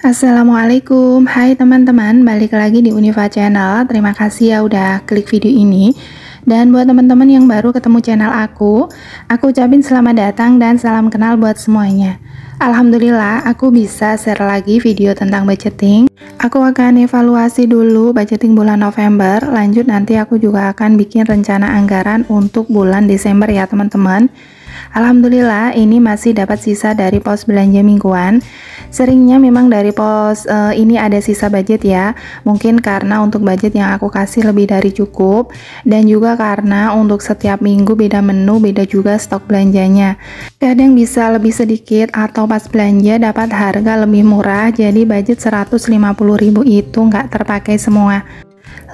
Assalamualaikum, hai teman-teman, balik lagi di Univa Channel. Terima kasih ya udah klik video ini. Dan buat teman-teman yang baru ketemu channel aku ucapin selamat datang dan salam kenal buat semuanya. Alhamdulillah, aku bisa share lagi video tentang budgeting. Aku akan evaluasi dulu budgeting bulan November, lanjut nanti aku juga akan bikin rencana anggaran untuk bulan Desember ya teman-teman. Alhamdulillah ini masih dapat sisa dari pos belanja mingguan. Seringnya memang dari pos ini ada sisa budget ya. Mungkin karena untuk budget yang aku kasih lebih dari cukup, dan juga karena untuk setiap minggu beda menu, beda juga stok belanjanya. Kadang bisa lebih sedikit atau pas belanja dapat harga lebih murah, jadi budget 150.000 itu nggak terpakai semua.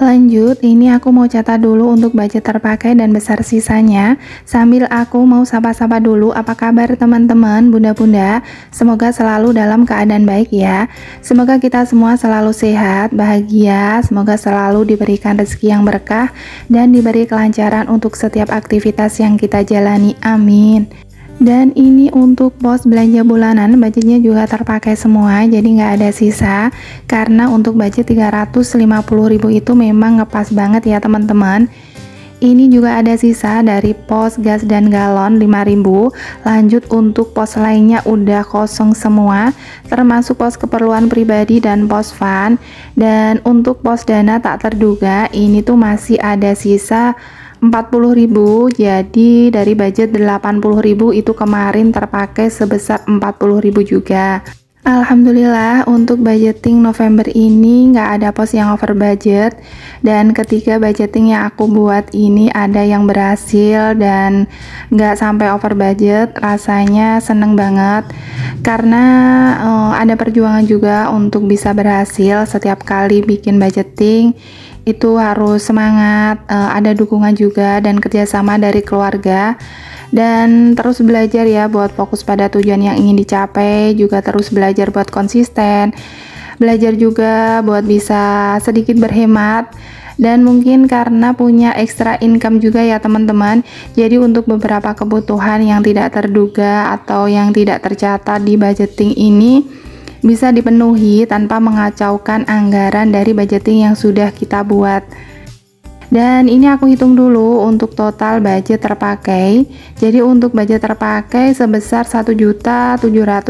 Lanjut, ini aku mau catat dulu untuk budget terpakai dan besar sisanya. Sambil aku mau sapa-sapa dulu, apa kabar teman-teman, bunda-bunda? Semoga selalu dalam keadaan baik ya. Semoga kita semua selalu sehat, bahagia. Semoga selalu diberikan rezeki yang berkah dan diberi kelancaran untuk setiap aktivitas yang kita jalani. Amin. Dan ini untuk pos belanja bulanan, budgetnya juga terpakai semua, jadi nggak ada sisa. Karena untuk budget 350.000 itu memang ngepas banget ya teman-teman. Ini juga ada sisa dari pos gas dan galon 5.000. Lanjut untuk pos lainnya udah kosong semua, termasuk pos keperluan pribadi dan pos fun. Dan untuk pos dana tak terduga ini tuh masih ada sisa 40.000, jadi dari budget 80.000 itu kemarin terpakai sebesar 40.000 juga. Alhamdulillah untuk budgeting November ini nggak ada pos yang over budget, dan ketika budgeting yang aku buat ini ada yang berhasil dan nggak sampai over budget, rasanya seneng banget karena ada perjuangan juga untuk bisa berhasil. Setiap kali bikin budgeting itu harus semangat, ada dukungan juga dan kerjasama dari keluarga, dan terus belajar ya buat fokus pada tujuan yang ingin dicapai, juga terus belajar buat konsisten, belajar juga buat bisa sedikit berhemat, dan mungkin karena punya extra income juga ya teman-teman, jadi untuk beberapa kebutuhan yang tidak terduga atau yang tidak tercatat di budgeting ini bisa dipenuhi tanpa mengacaukan anggaran dari budgeting yang sudah kita buat. Dan ini aku hitung dulu untuk total budget terpakai. Jadi untuk budget terpakai sebesar 1.774.000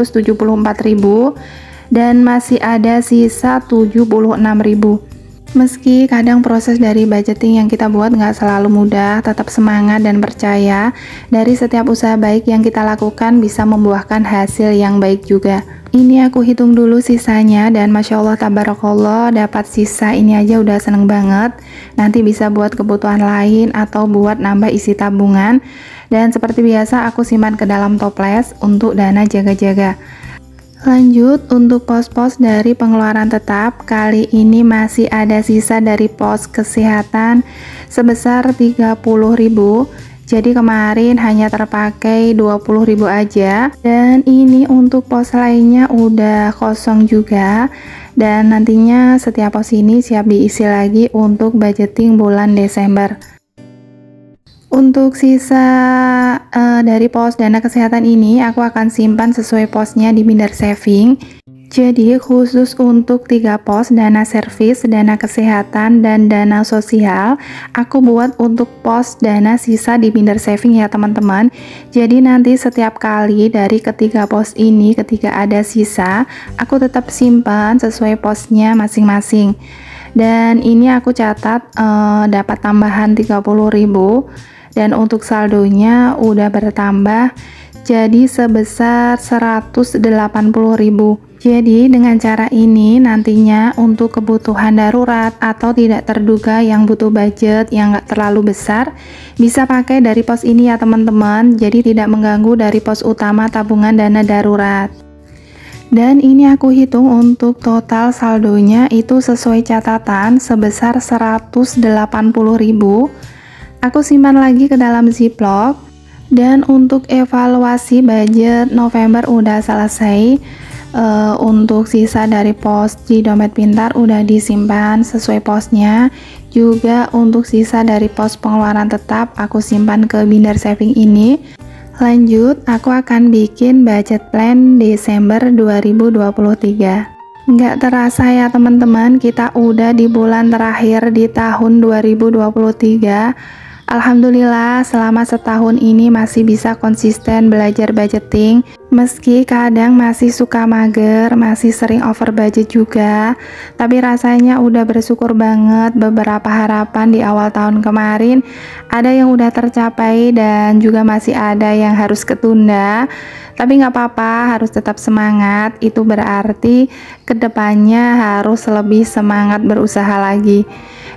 dan masih ada sisa 76.000. Meski kadang proses dari budgeting yang kita buat nggak selalu mudah, tetap semangat dan percaya dari setiap usaha baik yang kita lakukan bisa membuahkan hasil yang baik juga. Ini aku hitung dulu sisanya dan Masya Allah tabarakallah, dapat sisa ini aja udah seneng banget. Nanti bisa buat kebutuhan lain atau buat nambah isi tabungan. Dan seperti biasa aku simpan ke dalam toples untuk dana jaga-jaga. Lanjut untuk pos-pos dari pengeluaran tetap, kali ini masih ada sisa dari pos kesehatan sebesar 30.000. Jadi kemarin hanya terpakai 20.000 aja, dan ini untuk pos lainnya udah kosong juga, dan nantinya setiap pos ini siap diisi lagi untuk budgeting bulan Desember. Untuk sisa dari pos dana kesehatan ini aku akan simpan sesuai posnya di binder saving. Jadi khusus untuk 3 pos, dana servis, dana kesehatan, dan dana sosial, aku buat untuk pos dana sisa di binder saving ya teman-teman. Jadi nanti setiap kali dari ketiga pos ini ketika ada sisa, aku tetap simpan sesuai posnya masing-masing. Dan ini aku catat dapat tambahan 30.000, dan untuk saldonya udah bertambah jadi sebesar 180.000. Jadi dengan cara ini nantinya untuk kebutuhan darurat atau tidak terduga yang butuh budget yang nggak terlalu besar, bisa pakai dari pos ini ya teman-teman, jadi tidak mengganggu dari pos utama tabungan dana darurat. Dan ini aku hitung untuk total saldonya itu sesuai catatan sebesar 180.000. Aku simpan lagi ke dalam ziplock. Dan untuk evaluasi budget November udah selesai. Untuk sisa dari pos di dompet pintar udah disimpan sesuai posnya. Juga untuk sisa dari pos pengeluaran tetap aku simpan ke binder saving ini. Lanjut, aku akan bikin budget plan Desember 2023. Nggak terasa ya teman-teman, kita udah di bulan terakhir di tahun 2023. Alhamdulillah selama setahun ini masih bisa konsisten belajar budgeting. Meski kadang masih suka mager, masih sering over budget juga, tapi rasanya udah bersyukur banget beberapa harapan di awal tahun kemarin ada yang udah tercapai dan juga masih ada yang harus ketunda. Tapi nggak apa-apa, harus tetap semangat. Itu berarti kedepannya harus lebih semangat berusaha lagi.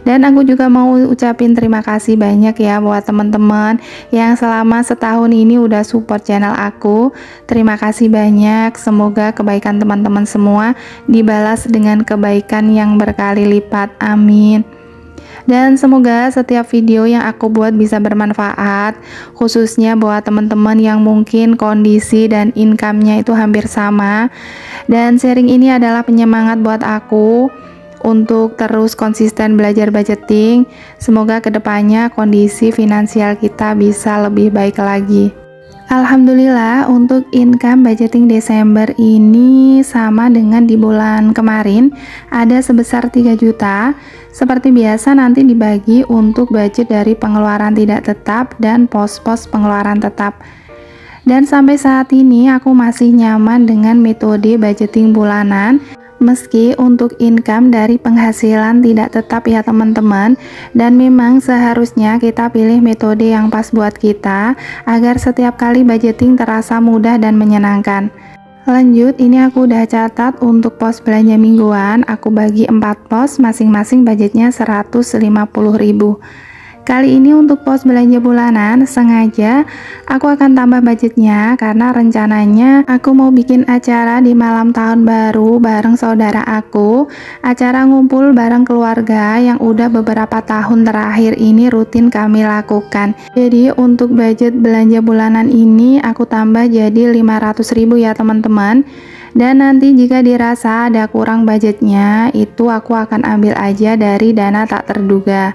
Dan aku juga mau ucapin terima kasih banyak ya buat teman-teman yang selama setahun ini udah support channel aku. Terima kasih banyak, semoga kebaikan teman-teman semua dibalas dengan kebaikan yang berkali lipat, amin. Dan semoga setiap video yang aku buat bisa bermanfaat, khususnya buat teman-teman yang mungkin kondisi dan income-nya itu hampir sama. Dan sharing ini adalah penyemangat buat aku untuk terus konsisten belajar budgeting. Semoga kedepannya kondisi finansial kita bisa lebih baik lagi. Alhamdulillah untuk income budgeting Desember ini sama dengan di bulan kemarin, ada sebesar 3 juta. Seperti biasa nanti dibagi untuk budget dari pengeluaran tidak tetap dan pos-pos pengeluaran tetap. Dan sampai saat ini aku masih nyaman dengan metode budgeting bulanan. Meski untuk income dari penghasilan tidak tetap ya teman-teman, dan memang seharusnya kita pilih metode yang pas buat kita agar setiap kali budgeting terasa mudah dan menyenangkan. Lanjut, ini aku udah catat untuk pos belanja mingguan, aku bagi 4 pos, masing-masing budgetnya 150.000. Kali ini untuk pos belanja bulanan, sengaja aku akan tambah budgetnya karena rencananya aku mau bikin acara di malam tahun baru bareng saudara aku. Acara ngumpul bareng keluarga yang udah beberapa tahun terakhir ini rutin kami lakukan. Jadi untuk budget belanja bulanan ini aku tambah jadi 500.000 ya teman-teman. Dan nanti jika dirasa ada kurang budgetnya, itu aku akan ambil aja dari dana tak terduga.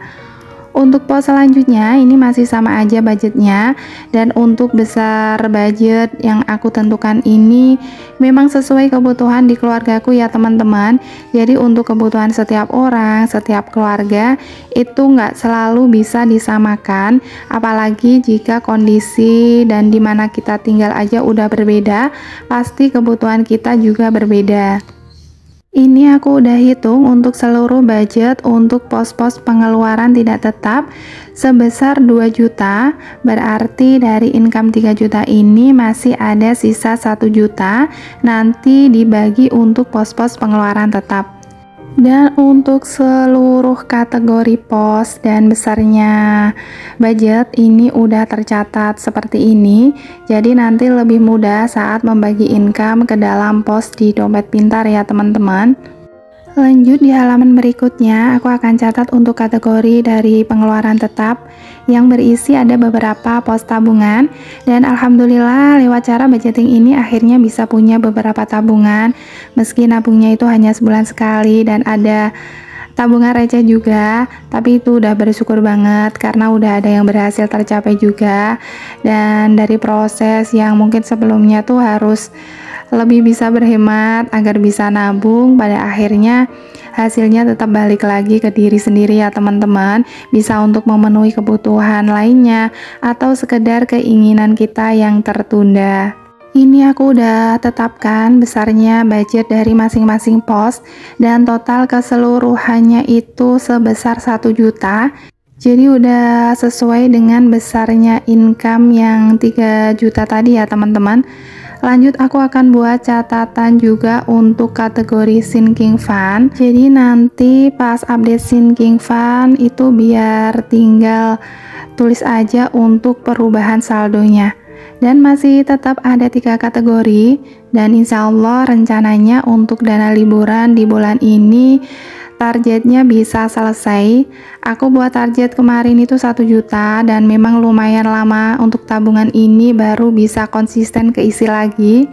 Untuk pos selanjutnya ini masih sama aja budgetnya, dan untuk besar budget yang aku tentukan ini memang sesuai kebutuhan di keluargaku ya teman-teman. Jadi untuk kebutuhan setiap orang, setiap keluarga itu nggak selalu bisa disamakan, apalagi jika kondisi dan dimana kita tinggal aja udah berbeda, pasti kebutuhan kita juga berbeda. Ini aku udah hitung untuk seluruh budget untuk pos-pos pengeluaran tidak tetap sebesar 2 juta, berarti dari income 3 juta ini masih ada sisa 1 juta, nanti dibagi untuk pos-pos pengeluaran tetap. Dan untuk seluruh kategori pos dan besarnya budget ini udah tercatat seperti ini, jadi nanti lebih mudah saat membagi income ke dalam pos di dompet pintar ya teman-teman. Lanjut di halaman berikutnya, aku akan catat untuk kategori dari pengeluaran tetap yang berisi ada beberapa pos tabungan, dan alhamdulillah lewat cara budgeting ini akhirnya bisa punya beberapa tabungan meski nabungnya itu hanya sebulan sekali, dan ada tabungan receh juga, tapi itu udah bersyukur banget karena udah ada yang berhasil tercapai juga. Dan dari proses yang mungkin sebelumnya tuh harus lebih bisa berhemat agar bisa nabung, pada akhirnya hasilnya tetap balik lagi ke diri sendiri ya teman-teman, bisa untuk memenuhi kebutuhan lainnya atau sekedar keinginan kita yang tertunda. Ini aku udah tetapkan besarnya budget dari masing-masing pos, dan total keseluruhannya itu sebesar 1 juta. Jadi udah sesuai dengan besarnya income yang 3 juta tadi ya teman-teman. Lanjut aku akan buat catatan juga untuk kategori sinking fund. Jadi nanti pas update sinking fund itu biar tinggal tulis aja untuk perubahan saldonya. Dan masih tetap ada 3 kategori, dan insya Allah rencananya untuk dana liburan di bulan ini targetnya bisa selesai. Aku buat target kemarin itu 1 juta, dan memang lumayan lama untuk tabungan ini baru bisa konsisten keisi lagi.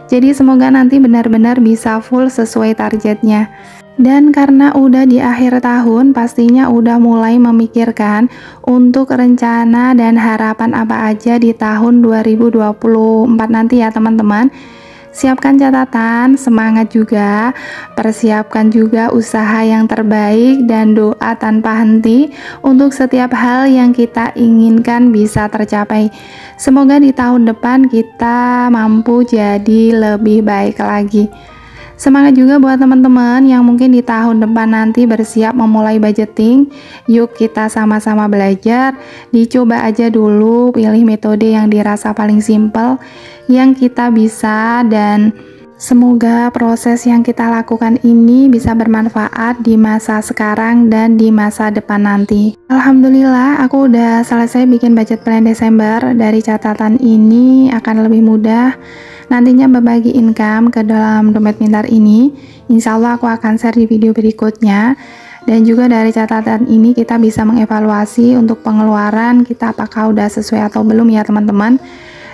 Jadi semoga nanti benar-benar bisa full sesuai targetnya. Dan karena udah di akhir tahun, pastinya udah mulai memikirkan untuk rencana dan harapan apa aja di tahun 2024 nanti ya teman-teman. Siapkan catatan, semangat juga, persiapkan juga usaha yang terbaik dan doa tanpa henti untuk setiap hal yang kita inginkan bisa tercapai. Semoga di tahun depan kita mampu jadi lebih baik lagi. Semangat juga buat teman-teman yang mungkin di tahun depan nanti bersiap memulai budgeting. Yuk kita sama-sama belajar, dicoba aja dulu, pilih metode yang dirasa paling simple, yang kita bisa, dan semoga proses yang kita lakukan ini bisa bermanfaat di masa sekarang dan di masa depan nanti. Alhamdulillah, aku udah selesai bikin budget plan Desember. Dari catatan ini akan lebih mudah nantinya berbagi income ke dalam dompet pintar ini. Insya Allah aku akan share di video berikutnya. Dan juga dari catatan ini kita bisa mengevaluasi untuk pengeluaran kita apakah udah sesuai atau belum ya teman-teman.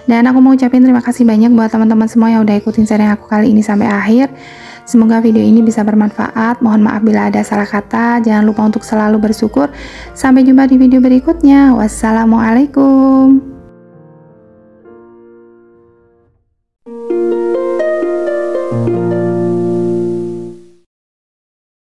Dan aku mau ucapin terima kasih banyak buat teman-teman semua yang udah ikutin sharing aku kali ini sampai akhir. Semoga video ini bisa bermanfaat. Mohon maaf bila ada salah kata. Jangan lupa untuk selalu bersyukur. Sampai jumpa di video berikutnya. Wassalamualaikum.